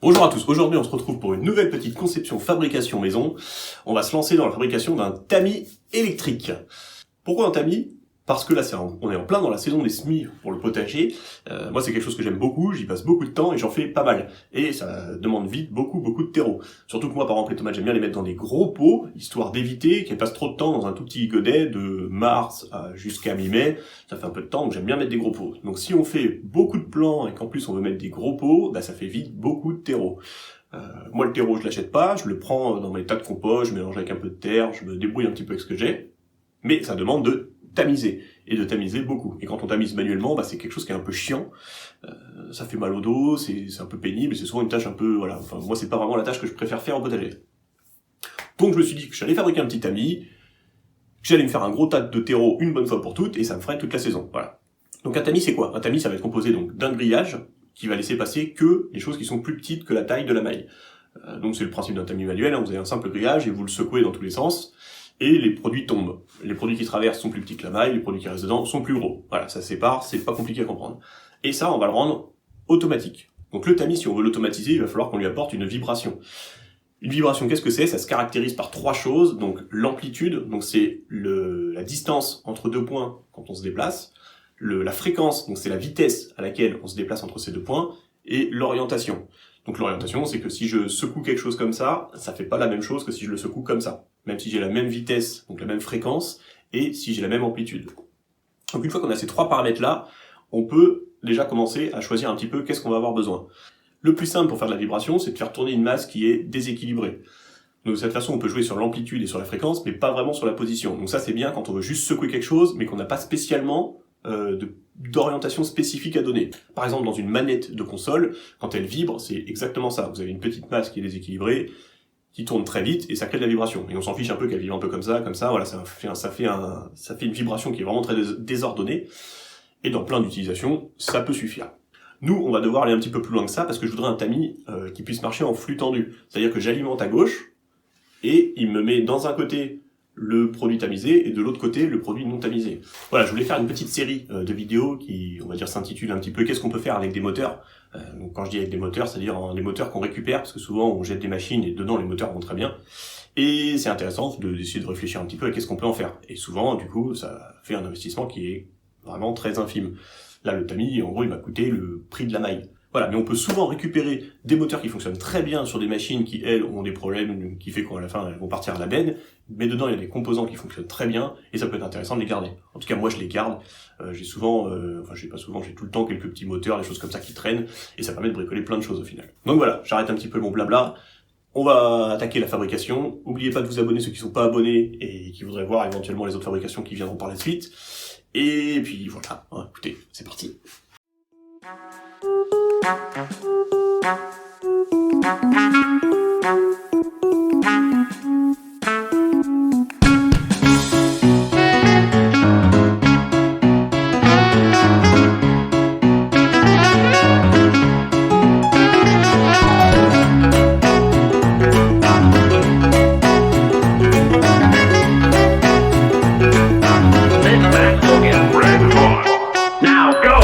Bonjour à tous, aujourd'hui on se retrouve pour une nouvelle petite conception fabrication maison. On va se lancer dans la fabrication d'un tamis électrique. Pourquoi un tamis ? Parce que là on est en plein dans la saison des semis pour le potager. Moi c'est quelque chose que j'aime beaucoup, j'y passe beaucoup de temps et j'en fais pas mal. Et ça demande vite beaucoup de terreau. Surtout que moi par exemple les tomates j'aime bien les mettre dans des gros pots, histoire d'éviter qu'elles passent trop de temps dans un tout petit godet de mars jusqu'à mi-mai. Ça fait un peu de temps donc j'aime bien mettre des gros pots. Donc si on fait beaucoup de plants et qu'en plus on veut mettre des gros pots, ça fait vite beaucoup de terreau. Moi le terreau je l'achète pas, je le prends dans mes tas de compost, je mélange avec un peu de terre, je me débrouille un petit peu avec ce que j'ai. Mais ça demande de tamiser, et de tamiser beaucoup. Et quand on tamise manuellement, c'est quelque chose qui est un peu chiant, ça fait mal au dos, c'est un peu pénible, et c'est souvent une tâche un peu, voilà, enfin moi c'est pas vraiment la tâche que je préfère faire au potager. Donc je me suis dit que j'allais fabriquer un petit tamis, que j'allais me faire un gros tas de terreau une bonne fois pour toutes, et ça me ferait toute la saison, voilà. Donc un tamis c'est quoi ? Un tamis ça va être composé donc d'un grillage, qui va laisser passer que les choses qui sont plus petites que la taille de la maille. Donc c'est le principe d'un tamis manuel, vous avez un simple grillage, et vous le secouez dans tous les sens, et les produits tombent. Les produits qui traversent sont plus petits que la maille, les produits qui restent dedans sont plus gros. Voilà, ça se sépare, c'est pas compliqué à comprendre. Et ça, on va le rendre automatique. Donc le tamis, si on veut l'automatiser, il va falloir qu'on lui apporte une vibration. Une vibration, qu'est-ce que c'est ? Ça se caractérise par trois choses. Donc l'amplitude, donc c'est la distance entre deux points quand on se déplace. La fréquence, donc c'est la vitesse à laquelle on se déplace entre ces deux points. Et l'orientation. Donc l'orientation, c'est que si je secoue quelque chose comme ça fait pas la même chose que si je le secoue comme ça. Même si j'ai la même vitesse, donc la même fréquence, et si j'ai la même amplitude. Donc une fois qu'on a ces trois paramètres-là, on peut déjà commencer à choisir un petit peu qu'est-ce qu'on va avoir besoin. Le plus simple pour faire de la vibration, c'est de faire tourner une masse qui est déséquilibrée. Donc de cette façon, on peut jouer sur l'amplitude et sur la fréquence, mais pas vraiment sur la position. Donc ça c'est bien quand on veut juste secouer quelque chose, mais qu'on n'a pas spécialement d'orientation spécifique à donner. Par exemple, dans une manette de console, quand elle vibre, c'est exactement ça. Vous avez une petite masse qui est déséquilibrée, qui tourne très vite, et ça crée de la vibration. Et on s'en fiche un peu qu'elle vibre un peu comme ça, voilà, ça fait une vibration qui est vraiment très désordonnée, et dans plein d'utilisations, ça peut suffire. Nous, on va devoir aller un petit peu plus loin que ça, parce que je voudrais un tamis qui puisse marcher en flux tendu. C'est-à-dire que j'alimente à gauche, et il me met dans un côté le produit tamisé, et de l'autre côté, le produit non tamisé. Voilà, je voulais faire une petite série de vidéos qui, on va dire, s'intitule un petit peu « Qu'est-ce qu'on peut faire avec des moteurs ?» Donc quand je dis avec des moteurs, c'est-à-dire des moteurs qu'on récupère, parce que souvent on jette des machines et dedans les moteurs vont très bien. Et c'est intéressant d'essayer de réfléchir un petit peu à qu'est-ce qu'on peut en faire. Et souvent, du coup, ça fait un investissement qui est vraiment très infime. Là, le tamis, en gros, il va coûter le prix de la maille. Voilà, mais on peut souvent récupérer des moteurs qui fonctionnent très bien sur des machines qui, elles, ont des problèmes, qui fait qu'à la fin, elles vont partir à la benne, mais dedans, il y a des composants qui fonctionnent très bien, et ça peut être intéressant de les garder. En tout cas, moi, je les garde. J'ai souvent, j'ai pas souvent, j'ai tout le temps quelques petits moteurs, des choses comme ça qui traînent, et ça permet de bricoler plein de choses au final. Donc voilà, j'arrête un petit peu mon blabla. On va attaquer la fabrication. N'oubliez pas de vous abonner ceux qui sont pas abonnés et qui voudraient voir éventuellement les autres fabrications qui viendront par la suite. Et puis voilà, écoutez, c'est parti. Now go!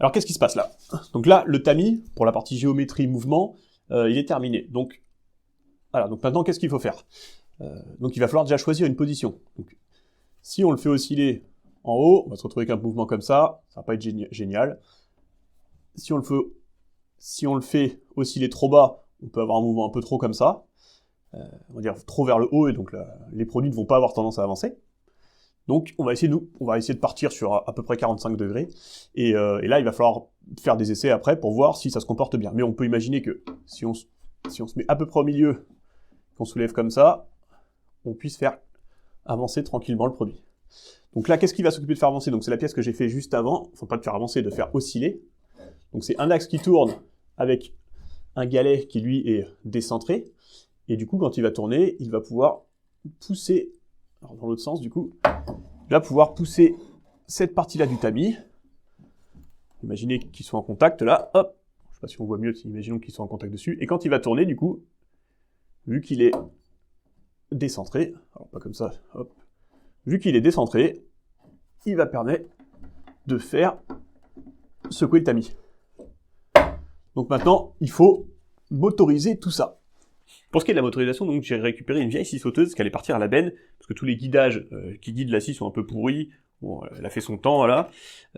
Alors qu'est-ce qui se passe là? Donc là, le tamis, pour la partie géométrie, mouvement, il est terminé. Donc voilà, donc maintenant qu'est-ce qu'il faut faire? Donc il va falloir déjà choisir une position. Donc, si on le fait osciller en haut, on va se retrouver avec un mouvement comme ça va pas être génial. Si on le fait osciller trop bas, on peut avoir un mouvement un peu trop comme ça, on va dire trop vers le haut, et donc les produits ne vont pas avoir tendance à avancer. Donc on va essayer de partir sur à peu près 45 degrés, et là il va falloir faire des essais après pour voir si ça se comporte bien. Mais on peut imaginer que si on se met à peu près au milieu, qu'on soulève comme ça, on puisse faire avancer tranquillement le produit. Donc là, qu'est-ce qui va s'occuper de faire avancer? Donc c'est la pièce que j'ai fait juste avant, enfin pas de faire avancer, de faire osciller. Donc c'est un axe qui tourne avec un galet qui lui est décentré, et du coup quand il va tourner, il va pouvoir pousser, alors dans l'autre sens du coup, il va pouvoir pousser cette partie-là du tamis. Imaginez qu'ils soient en contact là, hop, je sais pas si on voit mieux, imaginons qu'ils soient en contact dessus, et quand il va tourner du coup, vu qu'il est décentré, alors pas comme ça, hop, vu qu'il est décentré, il va permettre de faire secouer le tamis. Donc maintenant, il faut motoriser tout ça. Pour ce qui est de la motorisation, donc j'ai récupéré une vieille scie sauteuse qui allait partir à la benne, parce que tous les guidages qui guident la scie sont un peu pourris, bon, elle a fait son temps, là,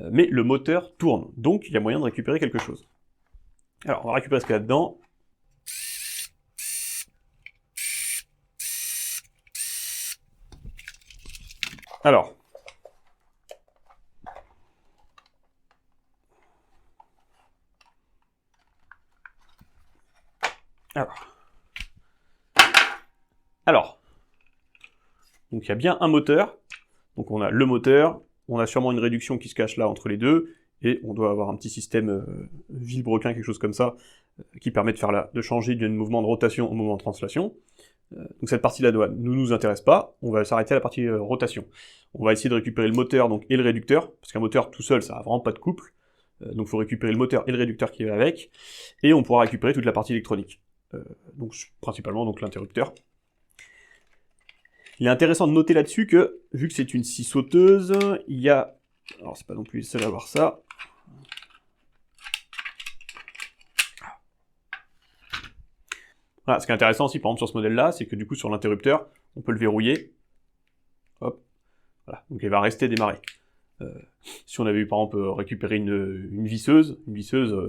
mais le moteur tourne, donc il y a moyen de récupérer quelque chose. Alors, on va récupérer ce qu'il y a dedans. Alors, donc il y a bien un moteur, donc on a le moteur, on a sûrement une réduction qui se cache là entre les deux, et on doit avoir un petit système vilebrequin, quelque chose comme ça, qui permet de changer d'un mouvement de rotation au mouvement de translation. Donc cette partie-là ne nous intéresse pas, on va s'arrêter à la partie rotation. On va essayer de récupérer le moteur donc, et le réducteur, parce qu'un moteur tout seul, ça n'a vraiment pas de couple, donc il faut récupérer le moteur et le réducteur qui va avec, et on pourra récupérer toute la partie électronique. Donc principalement donc l'interrupteur. Il est intéressant de noter là-dessus que, vu que c'est une scie sauteuse, il y a... Alors c'est pas non plus le seul à avoir ça. Voilà, ce qui est intéressant aussi par exemple sur ce modèle-là, c'est que du coup sur l'interrupteur, on peut le verrouiller. Hop. Voilà, donc il va rester démarré. Si on avait eu par exemple récupéré une visseuse,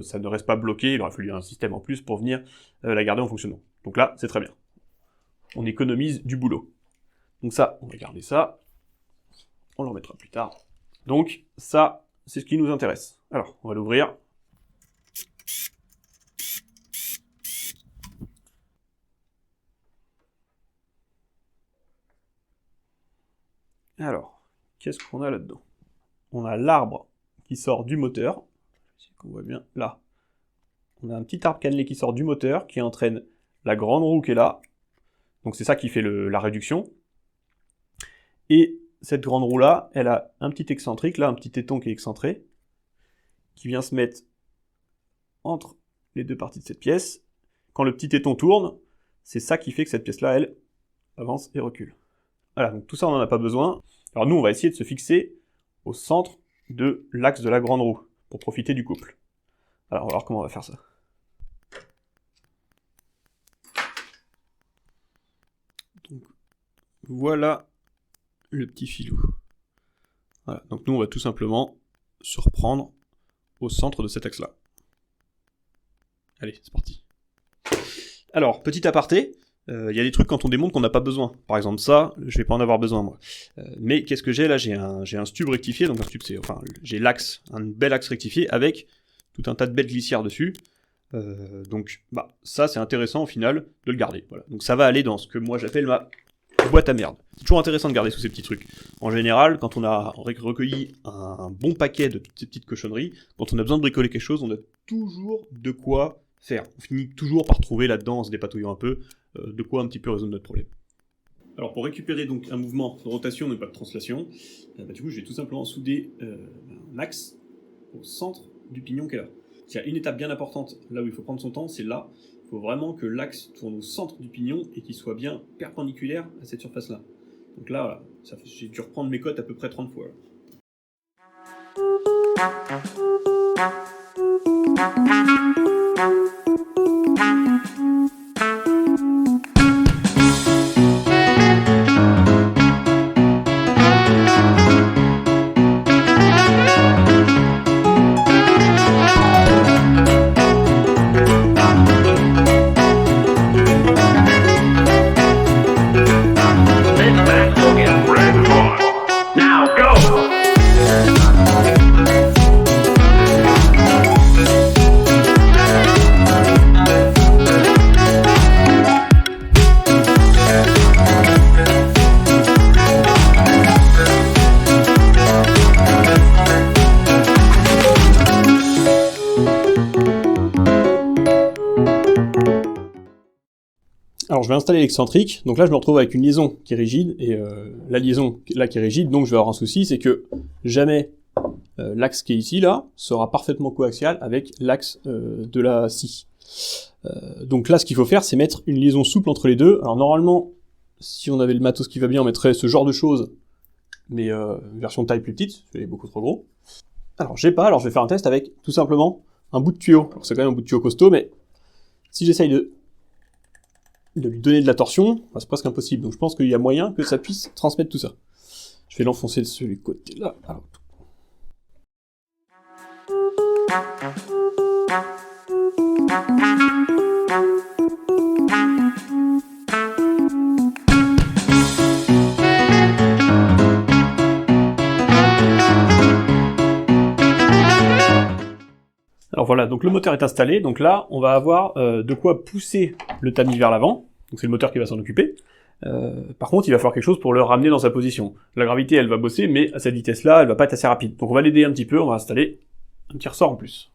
ça ne reste pas bloqué, il aurait fallu un système en plus pour venir la garder en fonctionnement. Donc là, c'est très bien. On économise du boulot. Donc ça, on va garder ça. On le remettra plus tard. Donc ça, c'est ce qui nous intéresse. Alors, on va l'ouvrir. Alors, qu'est-ce qu'on a là-dedans? On a l'arbre qui sort du moteur. Si on voit bien, là. On a un petit arbre cannelé qui sort du moteur, qui entraîne la grande roue qui est là. Donc c'est ça qui fait la réduction. Et cette grande roue-là, elle a un petit excentrique, là, un petit téton qui est excentré, qui vient se mettre entre les deux parties de cette pièce. Quand le petit téton tourne, c'est ça qui fait que cette pièce-là, elle, avance et recule. Voilà, donc tout ça, on n'en a pas besoin. Alors nous, on va essayer de se fixer au centre de l'axe de la grande roue, pour profiter du couple. Alors, on va voir comment on va faire ça. Donc, voilà le petit filou. Voilà, donc nous, on va tout simplement se reprendre au centre de cet axe-là. Allez, c'est parti. Alors, petit aparté, il y a des trucs quand on démonte qu'on n'a pas besoin. Par exemple ça, je vais pas en avoir besoin moi. Mais qu'est-ce que j'ai là? J'ai un stub rectifié, donc un stub c'est, enfin j'ai l'axe, un bel axe rectifié avec tout un tas de belles glissières dessus. Donc bah ça c'est intéressant au final de le garder. Voilà. Donc ça va aller dans ce que moi j'appelle ma boîte à merde. C'est toujours intéressant de garder tous ces petits trucs. En général, quand on a recueilli un bon paquet de toutes ces petites cochonneries, quand on a besoin de bricoler quelque chose, on a toujours de quoi faire. On finit toujours par trouver là-dedans, en se dépatouillant un peu, de quoi un petit peu résoudre notre problème. Alors pour récupérer donc un mouvement de rotation mais pas de translation, du coup je vais tout simplement souder un axe au centre du pignon qui est là. Il y a une étape bien importante là où il faut prendre son temps, c'est là. Il faut vraiment que l'axe tourne au centre du pignon et qu'il soit bien perpendiculaire à cette surface-là. Donc là, voilà, j'ai dû reprendre mes cotes à peu près 30 fois. Là. Alors je vais installer l'excentrique, donc là je me retrouve avec une liaison qui est rigide, et la liaison là qui est rigide, donc je vais avoir un souci, c'est que jamais l'axe qui est ici, là, sera parfaitement coaxial avec l'axe de la scie. Donc là ce qu'il faut faire, c'est mettre une liaison souple entre les deux. Alors normalement, si on avait le matos qui va bien, on mettrait ce genre de choses, mais une version de taille plus petite, c'est beaucoup trop gros. Alors j'ai pas, alors je vais faire un test avec tout simplement un bout de tuyau. Alors c'est quand même un bout de tuyau costaud, mais si j'essaye de lui donner de la torsion, bah, c'est presque impossible. Donc je pense qu'il y a moyen que ça puisse transmettre tout ça. Je vais l'enfoncer de ce côté-là. Alors. Alors voilà, donc le moteur est installé, donc là on va avoir de quoi pousser le tamis vers l'avant, donc c'est le moteur qui va s'en occuper. Par contre il va falloir quelque chose pour le ramener dans sa position. La gravité elle va bosser, mais à cette vitesse-là elle va pas être assez rapide. Donc on va l'aider un petit peu, on va installer un petit ressort en plus.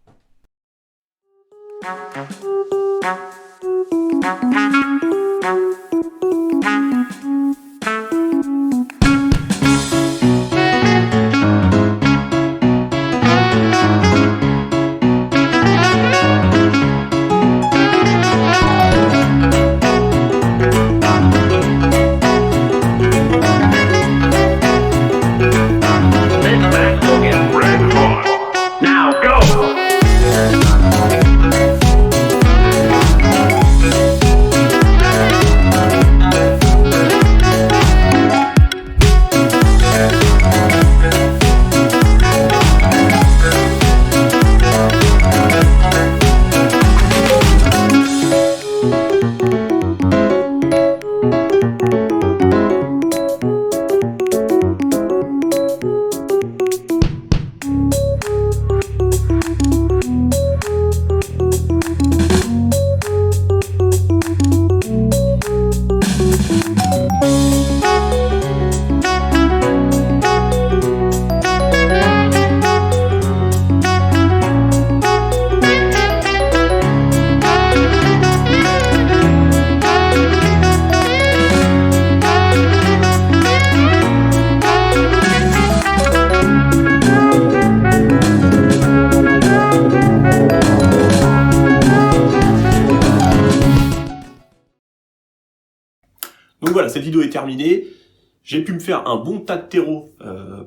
Donc voilà, cette vidéo est terminée. J'ai pu me faire un bon tas de terreau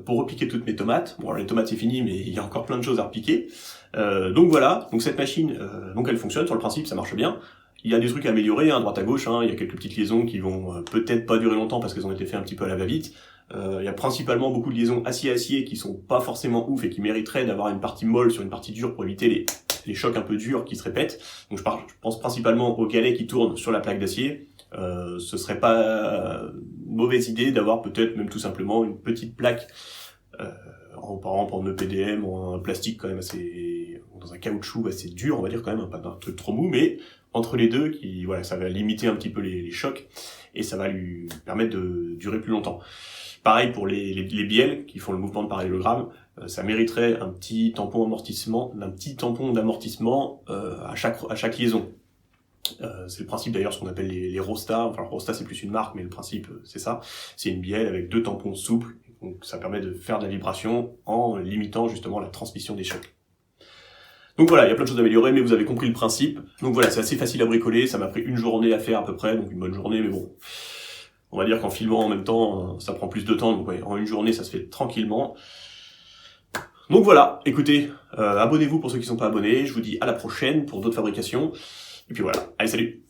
pour repiquer toutes mes tomates. Bon, alors les tomates c'est fini, mais il y a encore plein de choses à repiquer. Donc voilà, donc cette machine, donc elle fonctionne, sur le principe ça marche bien. Il y a des trucs à améliorer, hein, droite à gauche, hein, il y a quelques petites liaisons qui vont peut-être pas durer longtemps parce qu'elles ont été faites un petit peu à la va-vite. Il y a principalement beaucoup de liaisons acier-acier qui sont pas forcément ouf et qui mériteraient d'avoir une partie molle sur une partie dure pour éviter les chocs un peu durs qui se répètent. Donc je pense principalement aux galets qui tournent sur la plaque d'acier. Ce serait pas une mauvaise idée d'avoir peut-être même tout simplement une petite plaque par exemple en EPDM ou en plastique quand même assez, dans un caoutchouc assez dur, on va dire quand même, pas un truc trop mou, mais entre les deux, qui voilà, ça va limiter un petit peu les chocs et ça va lui permettre de durer plus longtemps. Pareil pour les bielles qui font le mouvement de parallélogramme, ça mériterait un petit tampon d'amortissement à chaque liaison. C'est le principe d'ailleurs ce qu'on appelle les Rosta. Enfin Rosta c'est plus une marque, mais le principe c'est ça. C'est une bielle avec 2 tampons souples, donc ça permet de faire de la vibration en limitant justement la transmission des chocs. Donc voilà, il y a plein de choses à améliorer, mais vous avez compris le principe. Donc voilà, c'est assez facile à bricoler, ça m'a pris une journée à faire à peu près, donc une bonne journée, mais bon. On va dire qu'en filmant en même temps, ça prend plus de temps, donc ouais, en une journée ça se fait tranquillement. Donc voilà, écoutez, abonnez-vous pour ceux qui sont pas abonnés, je vous dis à la prochaine pour d'autres fabrications, et puis voilà, allez salut.